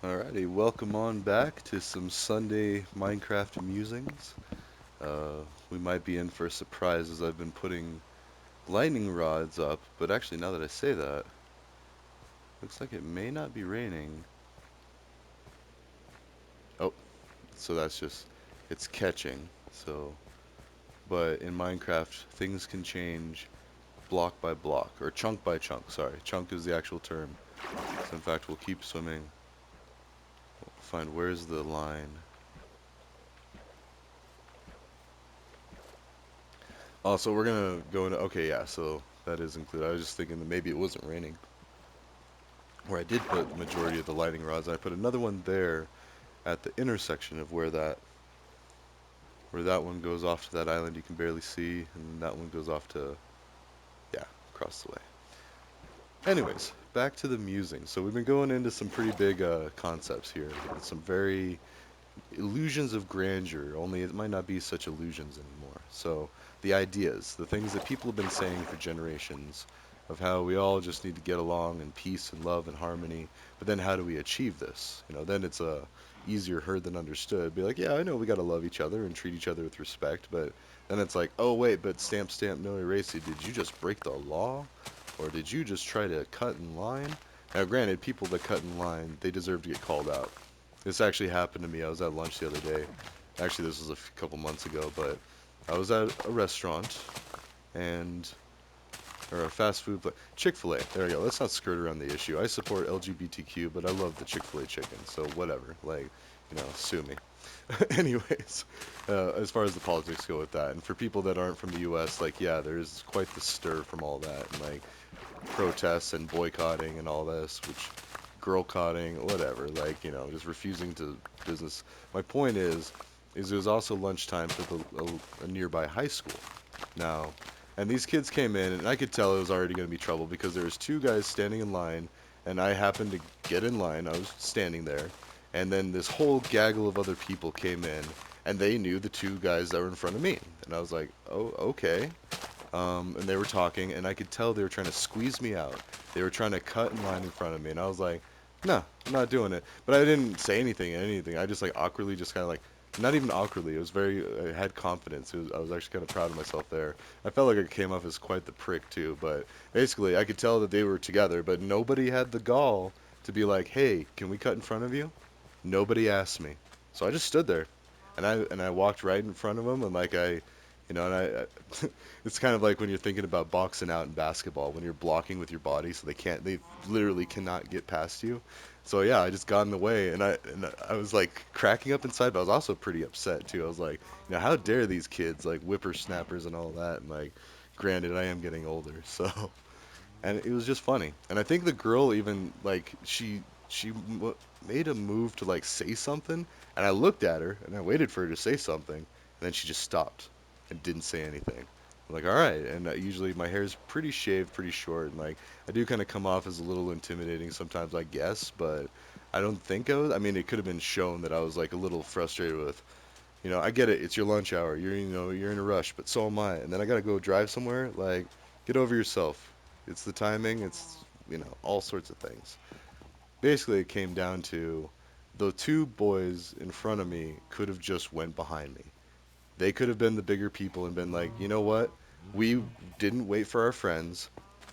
Alrighty, welcome on back to some Sunday Minecraft musings. Uh, we might be in for a surprise as I've been putting lightning rods up, but actually now that I say that, looks like it may not be raining. Oh, so that's just, it's catching. But in Minecraft, things can change block by block, or chunk by chunk, sorry. Chunk is the actual term. So in fact, we'll keep swimming. Find where's the line. Also, we're gonna go into, okay, yeah, so that is included. I was just thinking that maybe it wasn't raining. Where I did put the majority of the lighting rods, I put another one there at the intersection of where that one goes off to that island you can barely see, and that one goes off to, yeah, across the way. Anyways, back to the musing. So we've been going into some pretty big concepts here, and some very illusions of grandeur, only it might not be such illusions anymore. So the ideas, the things that people have been saying for generations of how we all just need to get along in peace and love and harmony, but then how do we achieve this? Then it's a easier heard than understood. Be like, yeah, I know we got to love each other and treat each other with respect, but then it's like, oh wait, but stamp stamp no erasing. Did you just break the law? Or did you just try to cut in line? Now, granted, people that cut in line, they deserve to get called out. This actually happened to me. I was at lunch the other day. Actually, this was a couple months ago, but I was at a restaurant and or a fast food place. Chick-fil-A. There we go. Let's not skirt around the issue. I support LGBTQ, but I love the Chick-fil-A chicken, so whatever. Like, sue me. Anyways, as far as the politics go with that, and for people that aren't from the U.S., like, yeah, there's quite the stir from all that, and like protests and boycotting and all this, which girl cotting, whatever, like, just refusing to business. My point is it was also lunchtime for a nearby high school. Now, and these kids came in, and I could tell it was already going to be trouble because there was two guys standing in line, and I happened to get in line. I was standing there, and then this whole gaggle of other people came in, and they knew the two guys that were in front of me, and I was like, oh, okay. And they were talking, and I could tell they were trying to squeeze me out. They were trying to cut in line in front of me, and I was like, no, I'm not doing it. But I didn't say anything. I just like awkwardly, just kind of like, not even awkwardly. It was very, I had confidence. I was actually kind of proud of myself there. I felt like I came off as quite the prick too, but basically, I could tell that they were together, but nobody had the gall to be like, hey, can we cut in front of you? Nobody asked me, so I just stood there, and I walked right in front of them, and like it's kind of like when you're thinking about boxing out in basketball, when you're blocking with your body, so they literally cannot get past you. So yeah, I just got in the way, and I was like cracking up inside, but I was also pretty upset too. I was like, how dare these kids, like whippersnappers and all that, and like, granted, I am getting older, so and it was just funny. And I think the girl even like made a move to like say something, and I looked at her and I waited for her to say something, and then she just stopped and didn't say anything. I'm like, all right. And usually my hair is pretty shaved, pretty short, and like I do kind of come off as a little intimidating sometimes, I guess, but I don't think I was. I mean, it could have been shown that I was like a little frustrated with, I get it. It's your lunch hour. You're in a rush, but so am I. And then I gotta go drive somewhere. Like, get over yourself. It's the timing. It's all sorts of things. Basically, it came down to the two boys in front of me could have just went behind me. They could have been the bigger people and been like, you know what? We didn't wait for our friends.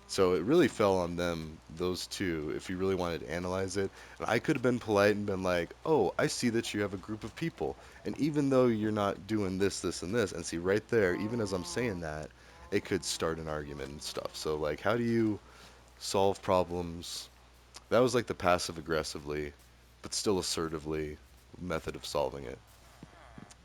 So it really fell on them, those two, if you really wanted to analyze it. And I could have been polite and been like, oh, I see that you have a group of people. And even though you're not doing this, this, and this, and see right there, even as I'm saying that, it could start an argument and stuff. So, like, how do you solve problems? That was like the passive aggressively, but still assertively method of solving it.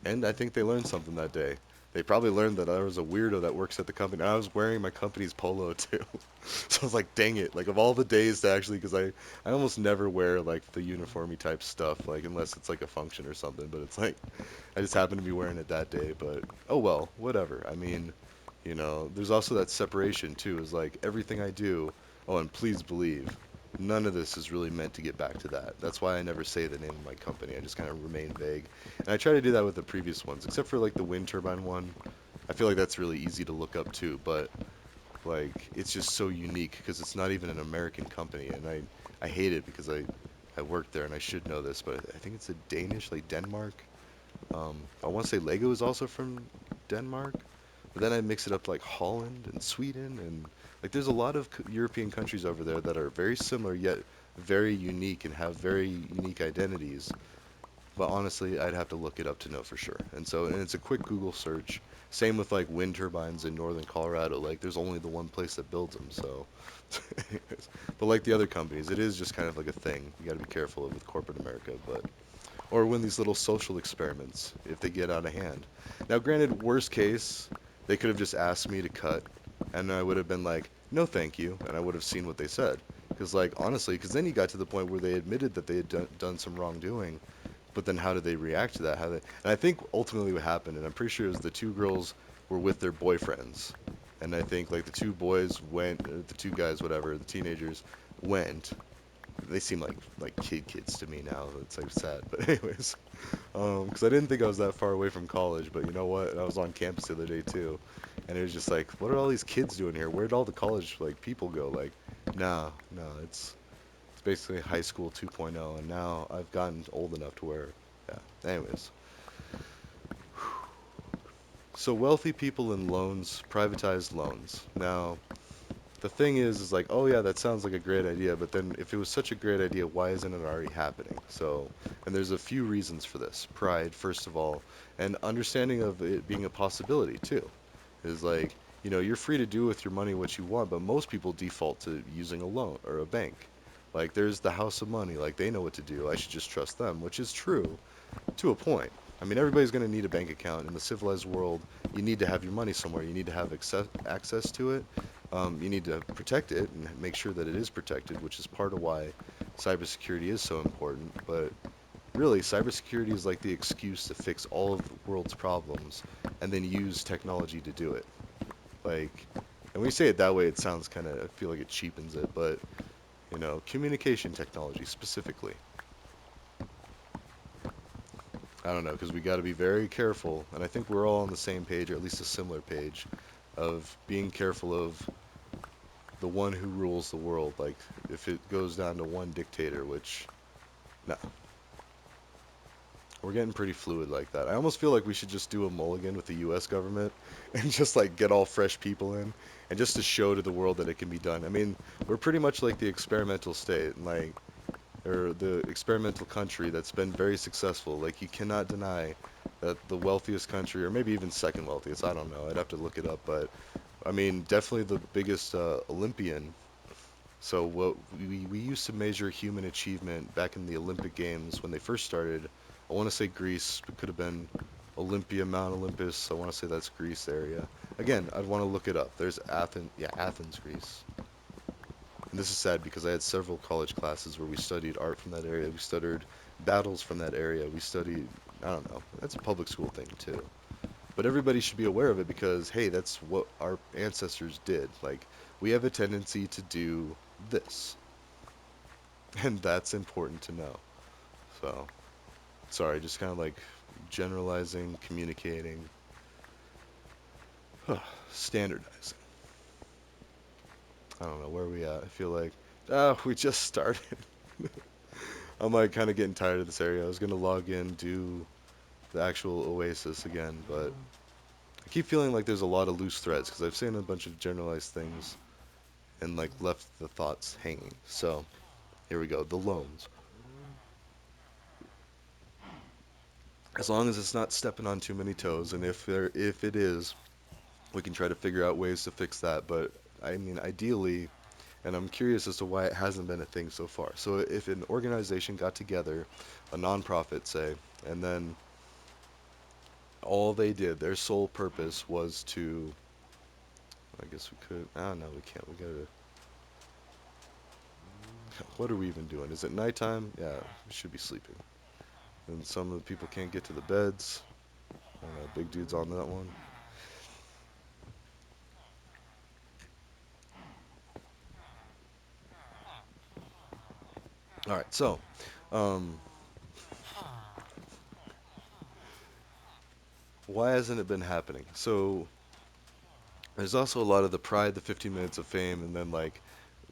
And I think they learned something that day. They probably learned that there was a weirdo that works at the company. And I was wearing my company's polo too. So I was like, dang it. Like, of all the days to actually, because I almost never wear like the uniformy type stuff, like, unless it's like a function or something. But it's like, I just happened to be wearing it that day. But oh well, whatever. I mean, there's also that separation too, is like everything I do. Oh, and please believe, none of this is really meant to get back to that. That's why I never say the name of my company. I just kind of remain vague. And I try to do that with the previous ones, except for like the wind turbine one. I feel like that's really easy to look up too, but like it's just so unique because it's not even an American company, and I hate it because I worked there and I should know this, but I think it's a Danish, like Denmark. I want to say Lego is also from Denmark, but then I mix it up like Holland and Sweden and like there's a lot of European countries over there that are very similar yet very unique and have very unique identities. But honestly, I'd have to look it up to know for sure. And it's a quick Google search. Same with like wind turbines in northern Colorado. Like there's only the one place that builds them. So, anyways. But like the other companies, it is just kind of like a thing. You got to be careful with corporate America. But or when these little social experiments, if they get out of hand. Now, granted, worst case, they could have just asked me to cut, and I would have been like, no, thank you, and I would have seen what they said. Because, like, honestly, because then you got to the point where they admitted that they had done some wrongdoing, but then how did they react to that? And I think ultimately what happened, and I'm pretty sure it was the two girls were with their boyfriends, and I think like the two boys went, the two guys, whatever, the teenagers went. They seem like kids to me now. It's like sad, but anyways, because I didn't think I was that far away from college, but you know what? I was on campus the other day too, and it was just like, what are all these kids doing here? Where'd all the college like people go? Like, no, no, it's basically high school 2.0, and now I've gotten old enough to where, yeah. Anyways, so wealthy people and loans, privatized loans. Now, the thing is like, oh yeah, that sounds like a great idea, but then if it was such a great idea, why isn't it already happening? So, and there's a few reasons for this. Pride, first of all, and understanding of it being a possibility too. Is like, you're free to do with your money what you want, but most people default to using a loan or a bank. Like, there's the house of money, like they know what to do. I should just trust them, which is true to a point. I mean, everybody's going to need a bank account. In the civilized world, you need to have your money somewhere. You need to have access to it. You need to protect it and make sure that it is protected, which is part of why cybersecurity is so important. But really, cybersecurity is like the excuse to fix all of the world's problems and then use technology to do it. Like, and when you say it that way, it sounds kind of, I feel like it cheapens it, but, communication technology specifically. I don't know, because we got to be very careful, and I think we're all on the same page, or at least a similar page, of being careful of the one who rules the world. Like, if it goes down to one dictator, which, no, we're getting pretty fluid like that. I almost feel like we should just do a mulligan with the U.S. government and just like get all fresh people in, and just to show to the world that it can be done. I mean, we're pretty much like the experimental state, and like or the experimental country that's been very successful. Like you cannot deny that the wealthiest country, or maybe even second wealthiest, I don't know. I'd have to look it up, but I mean, definitely the biggest Olympian. So what we used to measure human achievement back in the Olympic Games when they first started. I want to say Greece, it could have been Olympia, Mount Olympus. I want to say that's Greece area. Again, I'd want to look it up. There's Athens, yeah, Athens, Greece. And this is sad because I had several college classes where we studied art from that area. We studied battles from that area. We studied, I don't know, that's a public school thing too. But everybody should be aware of it because, hey, that's what our ancestors did. Like, we have a tendency to do this. And that's important to know. So, sorry, just kind of like generalizing, communicating, standardizing. I don't know, where are we at? I feel like, we just started. I'm like kind of getting tired of this area. I was gonna log in, do the actual Oasis again, but I keep feeling like there's a lot of loose threads because I've seen a bunch of generalized things and like left the thoughts hanging. So here we go. The loans. As long as it's not stepping on too many toes, and if it is, we can try to figure out ways to fix that. But I mean, ideally, and I'm curious as to why it hasn't been a thing so far. So if an organization got together, a nonprofit, say, and then all they did, their sole purpose was to, I guess we could, no, we can't. We gotta, what are we even doing? Is it nighttime? Yeah, we should be sleeping. And some of the people can't get to the beds. I don't know, big dude's on that one. All right, so, um, why hasn't it been happening? So, there's also a lot of the pride, the 15 minutes of fame, and then like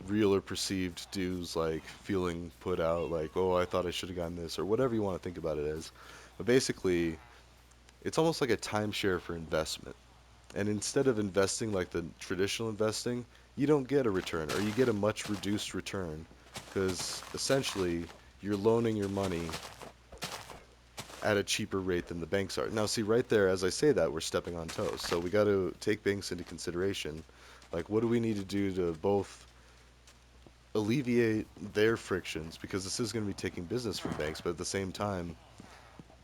real or perceived dues like feeling put out, like, oh, I thought I should have gotten this, or whatever you want to think about it as. But basically, it's almost like a timeshare for investment. And instead of investing like the traditional investing, you don't get a return, or you get a much reduced return, because essentially you're loaning your money at a cheaper rate than the banks are. Now, see, right there, as I say that, we're stepping on toes. So we got to take banks into consideration. Like, what do we need to do to both alleviate their frictions, because this is going to be taking business from banks, but at the same time,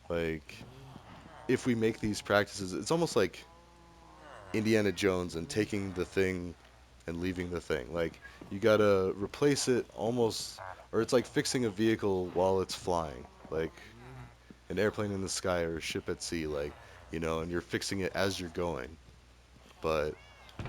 like, if we make these practices, it's almost like Indiana Jones and taking the thing and leaving the thing. Like, you got to replace it almost, or it's like fixing a vehicle while it's flying. Like, an airplane in the sky or a ship at sea, like, and you're fixing it as you're going. But I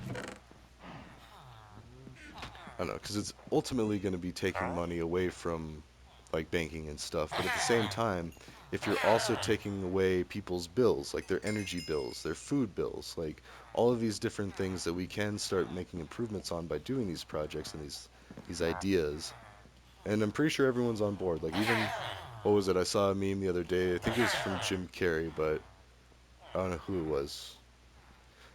don't know, because it's ultimately going to be taking money away from like banking and stuff. But at the same time, if you're also taking away people's bills, like their energy bills, their food bills, like all of these different things that we can start making improvements on by doing these projects and these ideas. And I'm pretty sure everyone's on board. Like, even, what was it? I saw a meme the other day. I think it was from Jim Carrey, but I don't know who it was.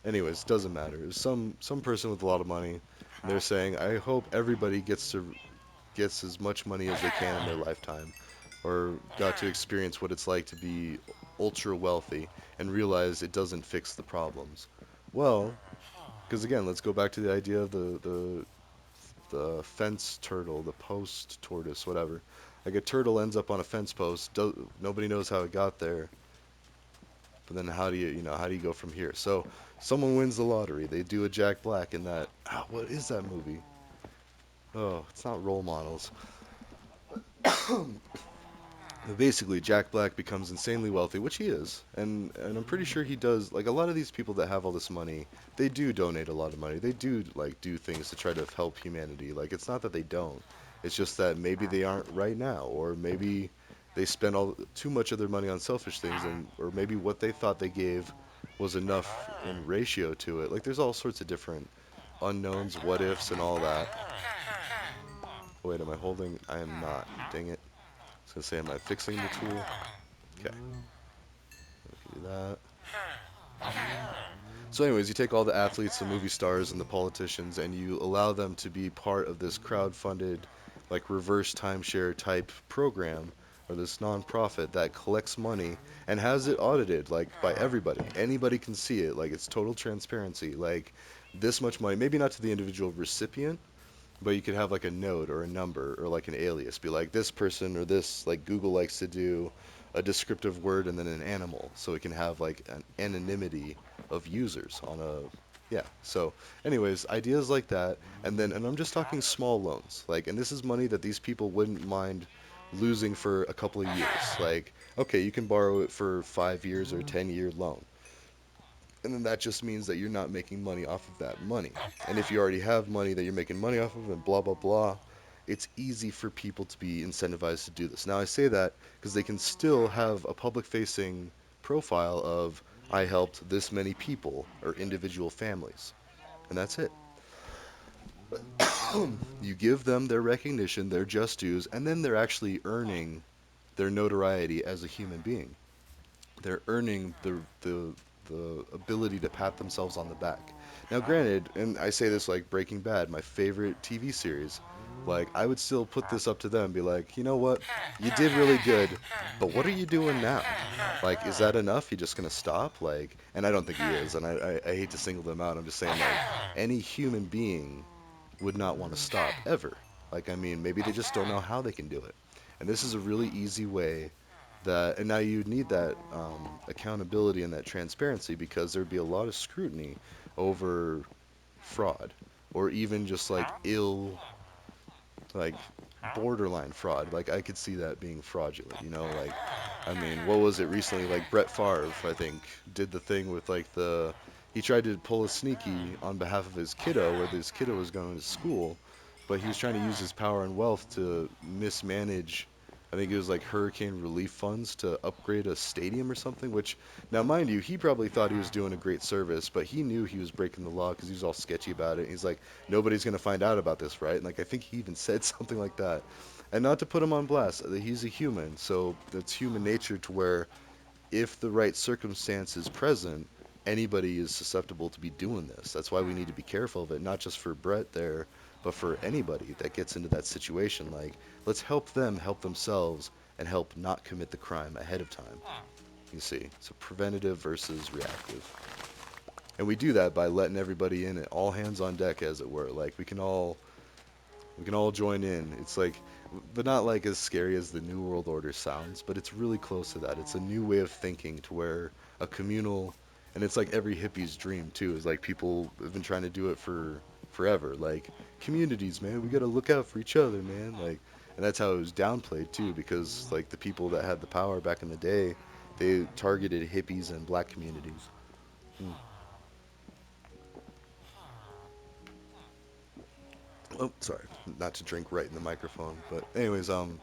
Anyways, doesn't matter. It was some person with a lot of money. And they're saying, I hope everybody gets as much money as they can in their lifetime, or got to experience what it's like to be ultra wealthy and realize it doesn't fix the problems. Well, because again, let's go back to the idea of the fence turtle, the post tortoise, whatever. Like, a turtle ends up on a fence post. Nobody knows how it got there. But then how do you go from here? So someone wins the lottery. They do a Jack Black in that. What is that movie? Oh, it's not Role Models. But basically, Jack Black becomes insanely wealthy, which he is, and I'm pretty sure he does. Like, a lot of these people that have all this money, they do donate a lot of money. They do like do things to try to help humanity. Like, it's not that they don't. It's just that maybe they aren't right now, or maybe they spend all too much of their money on selfish things, and or maybe what they thought they gave was enough in ratio to it. Like, there's all sorts of different unknowns, what ifs, and all that. Wait, am I holding? I am not. Dang it. I was gonna say, am I fixing the tool? Okay, do that. So, anyways, you take all the athletes, the movie stars, and the politicians, and you allow them to be part of this crowd-funded, like, reverse timeshare type program, or this nonprofit that collects money and has it audited, like, by everybody. Anybody can see it. Like, it's total transparency. Like, this much money, maybe not to the individual recipient, but you could have like a node or a number or like an alias. Be like, this person or this, like, Google likes to do a descriptive word and then an animal. So it can have like an anonymity of users on a, yeah. So anyways, ideas like that. And I'm just talking small loans. Like, and this is money that these people wouldn't mind losing for a couple of years. Like, okay, you can borrow it for 5 years or 10-year loan. And then that just means that you're not making money off of that money. And if you already have money that you're making money off of and blah, blah, blah, it's easy for people to be incentivized to do this. Now, I say that because they can still have a public facing profile of, I helped this many people or individual families. And that's it. You give them their recognition, their just dues, and then they're actually earning their notoriety as a human being. They're earning the ability to pat themselves on the back. Now, granted, and I say this like Breaking Bad, my favorite TV series, like, I would still put this up to them, be like, you know what, you did really good, but what are you doing now? Like, is that enough? You just gonna stop? Like, and I don't think he is, and I hate to single them out. I'm just saying, like, any human being would not want to stop ever. Like, I mean, maybe they just don't know how they can do it. And this is a really easy way that, and now you need that accountability and that transparency, because there'd be a lot of scrutiny over fraud, or even just like like borderline fraud. Like, I could see that being fraudulent, like, I mean, what was it recently? Like, Brett Favre, I think, did the thing with like he tried to pull a sneaky on behalf of his kiddo, where this kiddo was going to school, but he was trying to use his power and wealth to mismanage I think it was like hurricane relief funds to upgrade a stadium or something, which, now mind you, he probably thought he was doing a great service, but he knew he was breaking the law because he was all sketchy about it. He's like, nobody's going to find out about this, right? And like, I think he even said something like that. And not to put him on blast, he's a human, so it's human nature to where if the right circumstance is present, anybody is susceptible to be doing this. That's why we need to be careful of it, not just for Brett there, but for anybody that gets into that situation. Like, let's help them help themselves and help not commit the crime ahead of time. You see, so preventative versus reactive. And we do that by letting everybody in it, all hands on deck, as it were. Like, we can all join in. It's like, but not like as scary as the New World Order sounds, but it's really close to that. It's a new way of thinking to where a communal, and it's like every hippie's dream too, is like people have been trying to do it for forever. Like, communities, man, we gotta look out for each other, man. Like, and that's how it was downplayed too, because like the people that had the power back in the day, they targeted hippies and black communities. Hmm. Oh, sorry, not to drink right in the microphone, but anyways, and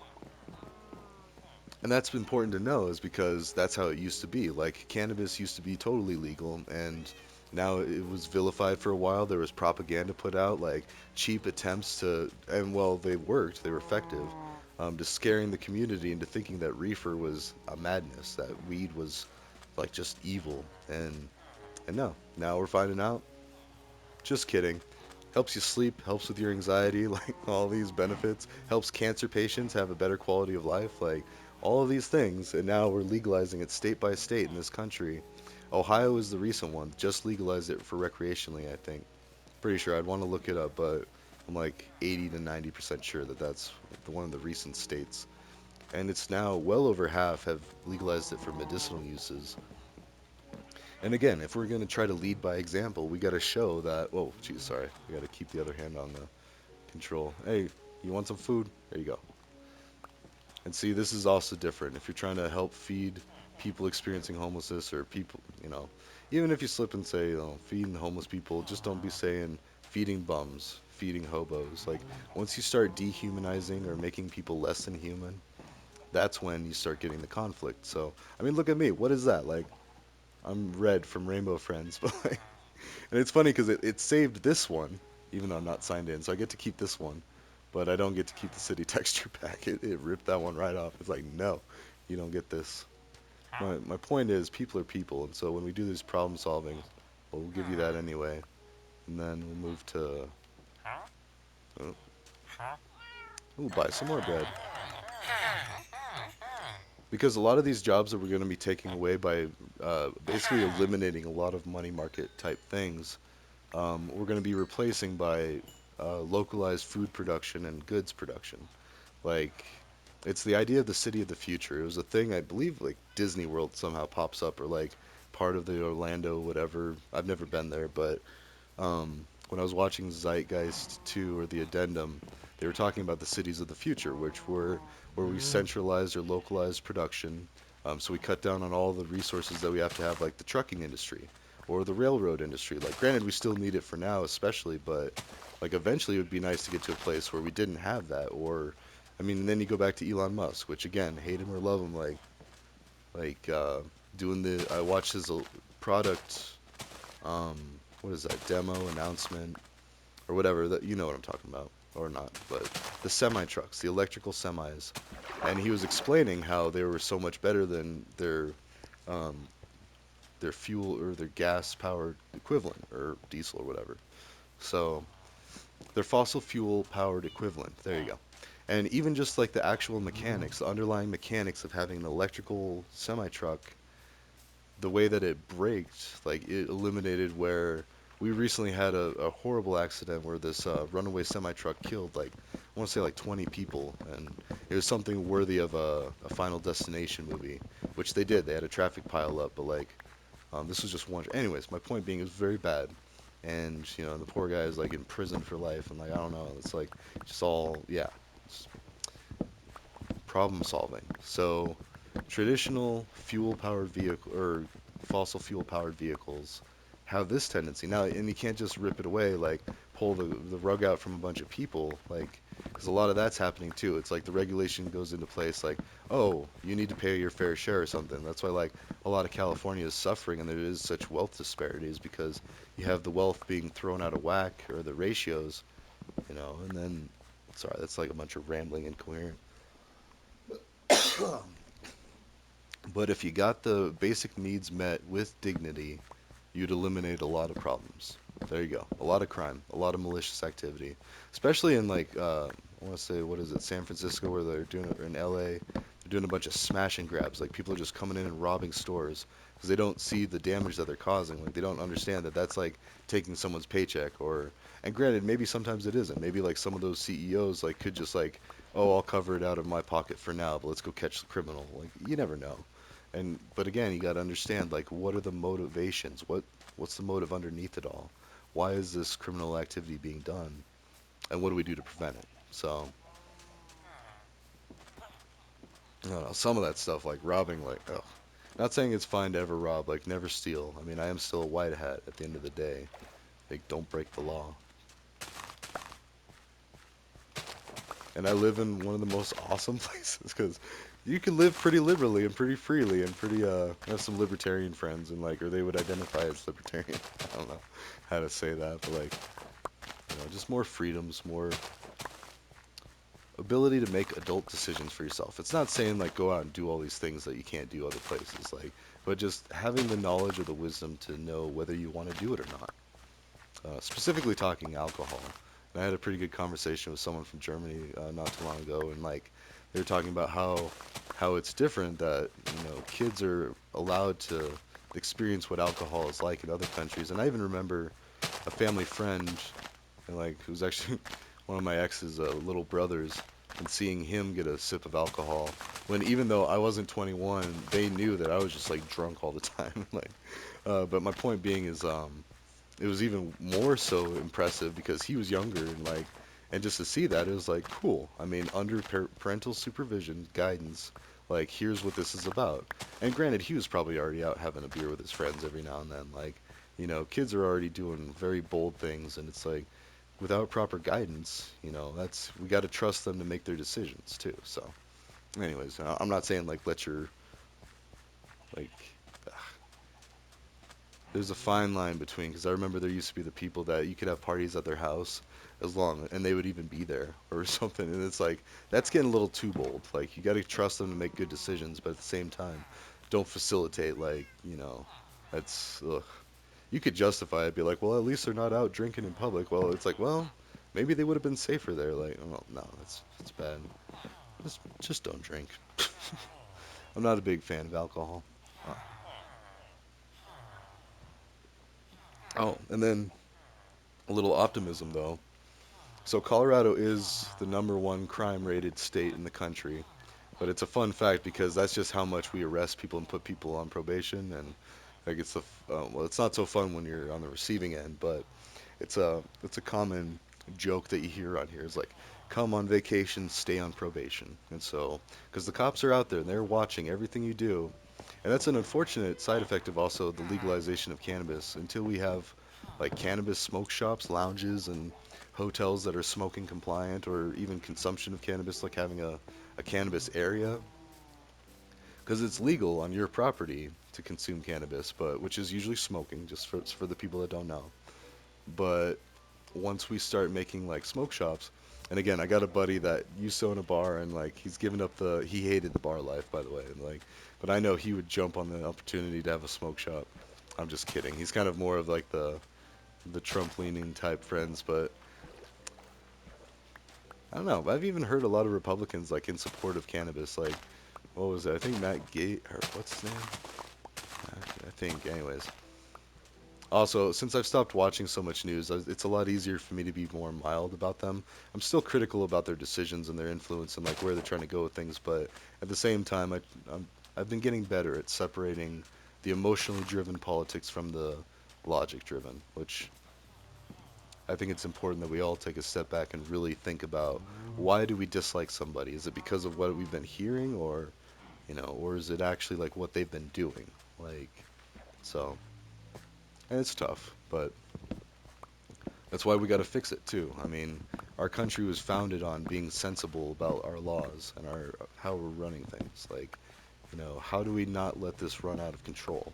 that's important to know is because that's how it used to be. Like cannabis used to be totally legal and now it was vilified for a while. There was propaganda put out, like cheap attempts to, and well, they worked, they were effective, to scaring the community into thinking that reefer was a madness, that weed was like just evil. And no, now we're finding out. Just kidding. Helps you sleep, helps with your anxiety, like all these benefits, helps cancer patients have a better quality of life, like all of these things. And now we're legalizing it state by state in this country. Ohio is the recent one, just legalized it for recreationally, I think. Pretty sure I'd want to look it up, but I'm like 80 to 90% sure that that's one of the recent states. And it's now well over half have legalized it for medicinal uses. And again, if we're going to try to lead by example, we got to show that. Whoa, geez, sorry. We got to keep the other hand on the control. Hey, you want some food? There you go. And see, this is also different. If you're trying to help feed people experiencing homelessness or people, even if you slip and say, feeding homeless people, just don't be saying feeding bums, feeding hobos. Like, once you start dehumanizing or making people less than human, that's when you start getting the conflict. So, I mean, look at me. What is that? Like, I'm Red from Rainbow Friends, but like, and it's funny because it saved this one, even though I'm not signed in, so I get to keep this one, but I don't get to keep the city texture pack. It ripped that one right off. It's like, no, you don't get this. My point is, people are people, and so when we do this problem solving, well, we'll give you that anyway, and then we'll move to, oh, we'll buy some more bread. Because a lot of these jobs that we're going to be taking away by basically eliminating a lot of money market type things, we're going to be replacing by localized food production and goods production. Like, it's the idea of the city of the future. It was a thing I believe like Disney World somehow pops up or like part of the Orlando whatever. I've never been there, but when I was watching Zeitgeist 2 or the addendum, they were talking about the cities of the future, which were where we centralized or localized production. So we cut down on all the resources that we have to have, like the trucking industry or the railroad industry. Like, granted, we still need it for now, especially, but like eventually it would be nice to get to a place where we didn't have that. Or, I mean, and then you go back to Elon Musk, which again, hate him or love him, like doing the. I watched his product um, what is that demo announcement or whatever that you know what I'm talking about or not, but the semi trucks, the electrical semis, and he was explaining how they were so much better than um, their fuel or their gas powered equivalent or diesel or whatever. So their fossil fuel powered equivalent. There you go. And even just like the actual mechanics, the underlying mechanics of having an electrical semi truck, the way that it braked, like it eliminated where we recently had a horrible accident where this runaway semi truck killed like I want to say like 20 people, and it was something worthy of a Final Destination movie, which they did. They had a traffic pile up, but like this was just one. Anyways, my point being, it was very bad, and the poor guy is like in prison for life, and like I don't know, it's like just all yeah, it's problem solving. So traditional fuel powered vehicle or fossil fuel powered vehicles have this tendency now, and you can't just rip it away like pull the rug out from a bunch of people. Like because a lot of that's happening too. It's like the regulation goes into place, like, oh, you need to pay your fair share or something. That's why like a lot of California is suffering, and there is such wealth disparities because you have the wealth being thrown out of whack or the ratios, and then, sorry, that's like a bunch of rambling incoherent. But if you got the basic needs met with dignity, you'd eliminate a lot of problems. There you go. A lot of crime, a lot of malicious activity, especially in like I want to say what is it, San Francisco, where they're doing it, or in LA, they're doing a bunch of smash and grabs. Like people are just coming in and robbing stores because they don't see the damage that they're causing. Like they don't understand that that's like taking someone's paycheck. Or, and granted, maybe sometimes it isn't. Maybe like some of those CEOs like could just like, oh, I'll cover it out of my pocket for now, but let's go catch the criminal. Like you never know. And but again, you got to understand like what are the motivations? What's the motive underneath it all? Why is this criminal activity being done? And what do we do to prevent it? So, I don't know, some of that stuff like robbing, like, ugh. Not saying it's fine to ever rob, like never steal. I mean, I am still a white hat at the end of the day. Like, don't break the law. And I live in one of the most awesome places because you can live pretty liberally and pretty freely and pretty I have some libertarian friends and like, or they would identify as libertarian. I don't know how to say that, but like, just more freedoms, more ability to make adult decisions for yourself. It's not saying like go out and do all these things that you can't do other places, like, but just having the knowledge or the wisdom to know whether you want to do it or not. Specifically talking alcohol. And I had a pretty good conversation with someone from Germany not too long ago, and like they were talking about how it's different that kids are allowed to experience what alcohol is like in other countries. And I even remember a family friend, and like who's actually one of my ex's little brothers, and seeing him get a sip of alcohol when even though I wasn't 21, they knew that I was just like drunk all the time. Like, but my point being is, it was even more so impressive because he was younger and like, and just to see that it was like cool. I mean, under parental supervision, guidance, like here's what this is about. And granted, he was probably already out having a beer with his friends every now and then. Like, kids are already doing very bold things, and it's like without proper guidance, that's we got to trust them to make their decisions too. So, anyways, I'm not saying like let your like there's a fine line between, because I remember there used to be the people that you could have parties at their house as long and they would even be there or something, and it's like that's getting a little too bold. Like you got to trust them to make good decisions, but at the same time don't facilitate, like, that's ugh. You could justify it, be like, well, at least they're not out drinking in public. Well, it's like, well, maybe they would have been safer there. Like, oh no, that's bad. Just don't drink. I'm not a big fan of alcohol. uh, oh, and then a little optimism though. So Colorado is the number one crime rated state in the country, but it's a fun fact because that's just how much we arrest people and put people on probation, and like well, it's not so fun when you're on the receiving end, but it's a common joke that you hear on here. It's like, come on vacation, stay on probation, and so because the cops are out there and they're watching everything you do, and that's an unfortunate side effect of also the legalization of cannabis. Until we have like cannabis smoke shops, lounges, and hotels that are smoking compliant, or even consumption of cannabis, like having a cannabis area, because it's legal on your property to consume cannabis, but which is usually smoking, just for the people that don't know. But once we start making like smoke shops, and again, I got a buddy that used to own a bar, and like he's given up he hated the bar life, by the way, and like, but I know he would jump on the opportunity to have a smoke shop. I'm just kidding. He's kind of more of like the Trump leaning type friends, but I don't know. I've even heard a lot of Republicans like in support of cannabis. Like, what was it? I think Matt Gate, or what's his name? I think, anyways. Also, since I've stopped watching so much news, it's a lot easier for me to be more mild about them. I'm still critical about their decisions and their influence and like where they're trying to go with things, but at the same time, I've been getting better at separating the emotionally driven politics from the logic driven, which I think it's important that we all take a step back and really think about why do we dislike somebody? Is it because of what we've been hearing, or is it actually like what they've been doing? Like, so, and it's tough, but that's why we got to fix it too. I mean, our country was founded on being sensible about our laws and our how we're running things. Like, how do we not let this run out of control?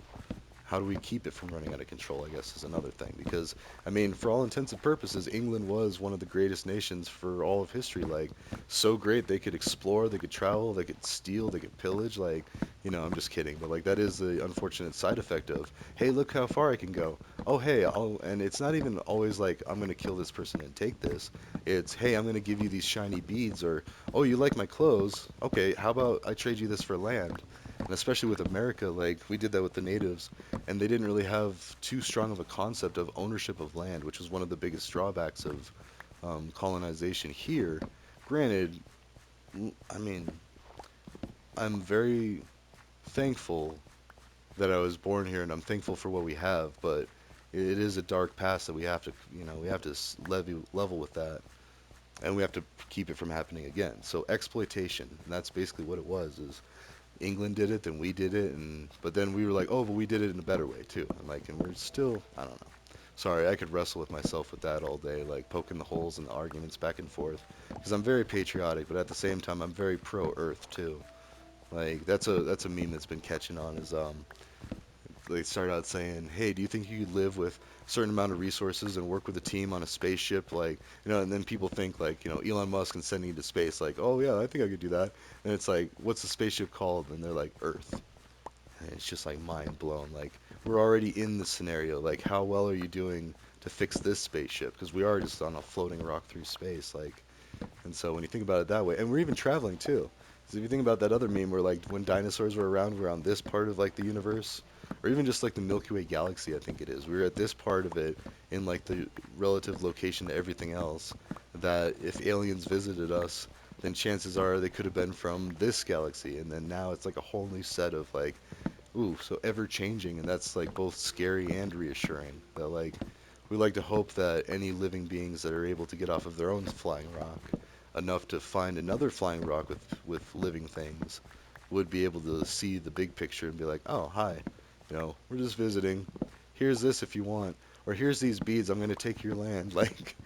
How do we keep it from running out of control, I guess, is another thing. Because, I mean, for all intents and purposes, England was one of the greatest nations for all of history. Like, so great they could explore, they could travel, they could steal, they could pillage. Like, I'm just kidding. But, like, that is the unfortunate side effect of, hey, look how far I can go. Oh, hey, and it's not even always like, I'm going to kill this person and take this. It's, hey, I'm going to give you these shiny beads, or, oh, you like my clothes? Okay, how about I trade you this for land? And especially with America, like, we did that with the natives and they didn't really have too strong of a concept of ownership of land, which was one of the biggest drawbacks of colonization here. Granted, I mean, I'm very thankful that I was born here, and I'm thankful for what we have, but it is a dark past that we have to, we have to level with that, and we have to keep it from happening again. So exploitation, and that's basically what it was. Is England did it, then we did it, and but then we were like, oh, but we did it in a better way too. And we're still, I don't know. Sorry, I could wrestle with myself with that all day, like poking the holes in the arguments back and forth. Because I'm very patriotic, but at the same time, I'm very pro-Earth too. Like that's a meme that's been catching on. Is they start out saying, hey, do you think you could live with a certain amount of resources and work with a team on a spaceship? Like, and then people think like, Elon Musk and sending you to space. Like, oh yeah, I think I could do that. And it's like, what's the spaceship called? And they're like, Earth. And it's just like mind blown. Like, we're already in the scenario. Like, how well are you doing to fix this spaceship? Because we are just on a floating rock through space. Like, and so when you think about it that way, and we're even traveling too. Because if you think about that other meme where like when dinosaurs were around, we are on this part of like the universe, or even just like the Milky Way galaxy, I think it is. We were at this part of it in like the relative location to everything else. That if aliens visited us, then chances are they could have been from this galaxy, and then now it's like a whole new set of like, ooh, so ever changing, and that's like both scary and reassuring. That like we like to hope that any living beings that are able to get off of their own flying rock enough to find another flying rock with living things would be able to see the big picture and be like, oh, hi, we're just visiting. Here's this if you want. Or here's these beads, I'm going to take your land. Like,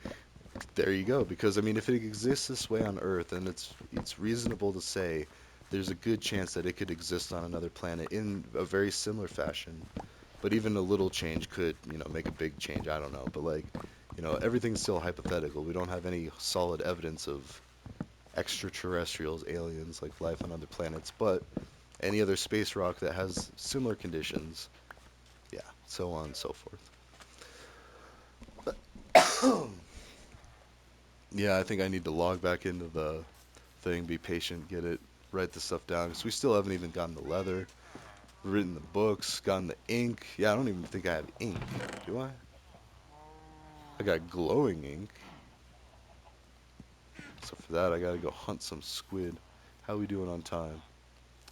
there you go. Because, I mean, if it exists this way on Earth, and it's reasonable to say there's a good chance that it could exist on another planet in a very similar fashion. But even a little change could, make a big change. I don't know. But, like, everything's still hypothetical. We don't have any solid evidence of extraterrestrials, aliens, like life on other planets, but any other space rock that has similar conditions, yeah, so on and so forth. Yeah, I think I need to log back into the thing, be patient, get it, write the stuff down, because we still haven't even gotten the leather, written the books, gotten the ink. Yeah, I don't even think I have ink. Do I? I got glowing ink. So for that, I gotta go hunt some squid. How we doing on time?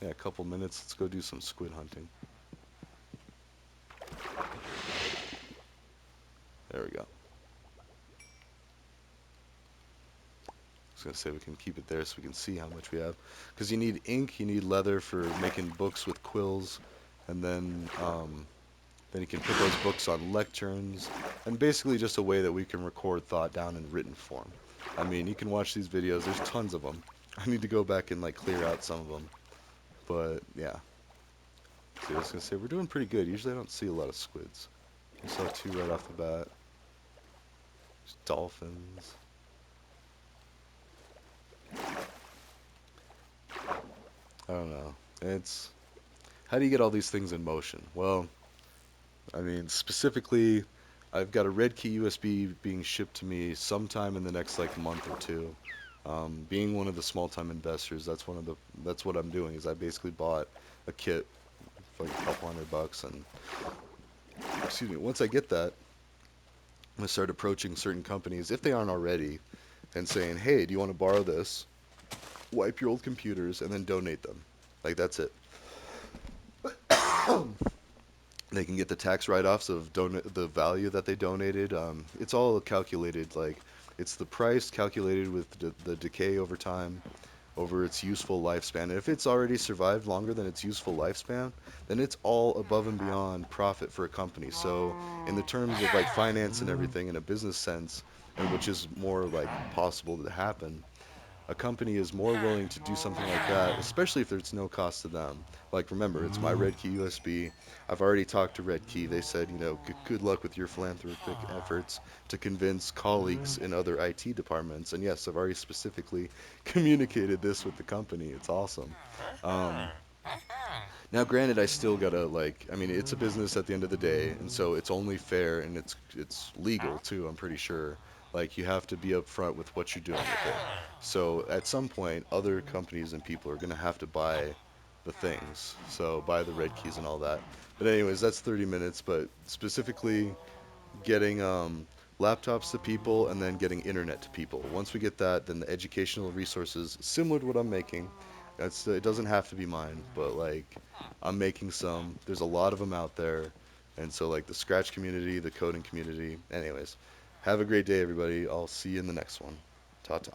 Yeah, a couple minutes. Let's go do some squid hunting. There we go. I was gonna say we can keep it there so we can see how much we have. Because you need ink, you need leather for making books with quills, and then you can put those books on lecterns, and basically just a way that we can record thought down in written form. I mean, you can watch these videos. There's tons of them. I need to go back and like clear out some of them, but yeah. So I was gonna say we're doing pretty good. Usually I don't see a lot of squids. I saw two right off the bat. There's dolphins. I don't know. It's how do you get all these things in motion? Well, I mean, specifically, I've got a red key USB being shipped to me sometime in the next like month or two. Being one of the small time investors, that's what I'm doing is I basically bought a kit for like a couple $100, and excuse me, once I get that, I'm gonna start approaching certain companies if they aren't already and saying, hey, do you want to borrow this? Wipe your old computers and then donate them. Like that's it. They can get the tax write-offs of the value that they donated. It's all calculated. Like it's the price calculated with the decay over time, over its useful lifespan. And if it's already survived longer than its useful lifespan, then it's all above and beyond profit for a company. So in the terms of like finance and everything in a business sense, and which is more like possible to happen, a company is more willing to do something like that, especially if there's no cost to them. Like, remember, it's my Red Key USB. I've already talked to Red Key. They said, good luck with your philanthropic efforts to convince colleagues in other IT departments. And yes, I've already specifically communicated this with the company. It's awesome. Um, Now, granted, I still gotta like, I mean, it's a business at the end of the day, and so it's only fair and it's legal too. I'm pretty sure. Like, you have to be upfront with what you're doing with it. So at some point, other companies and people are gonna have to buy the things. So buy the red keys and all that. But anyways, that's 30 minutes. But specifically, getting laptops to people and then getting internet to people. Once we get that, then the educational resources similar to what I'm making. It doesn't have to be mine, but like I'm making some. There's a lot of them out there, and so like the Scratch community, the coding community. Anyways, have a great day, everybody. I'll see you in the next one. Ta ta.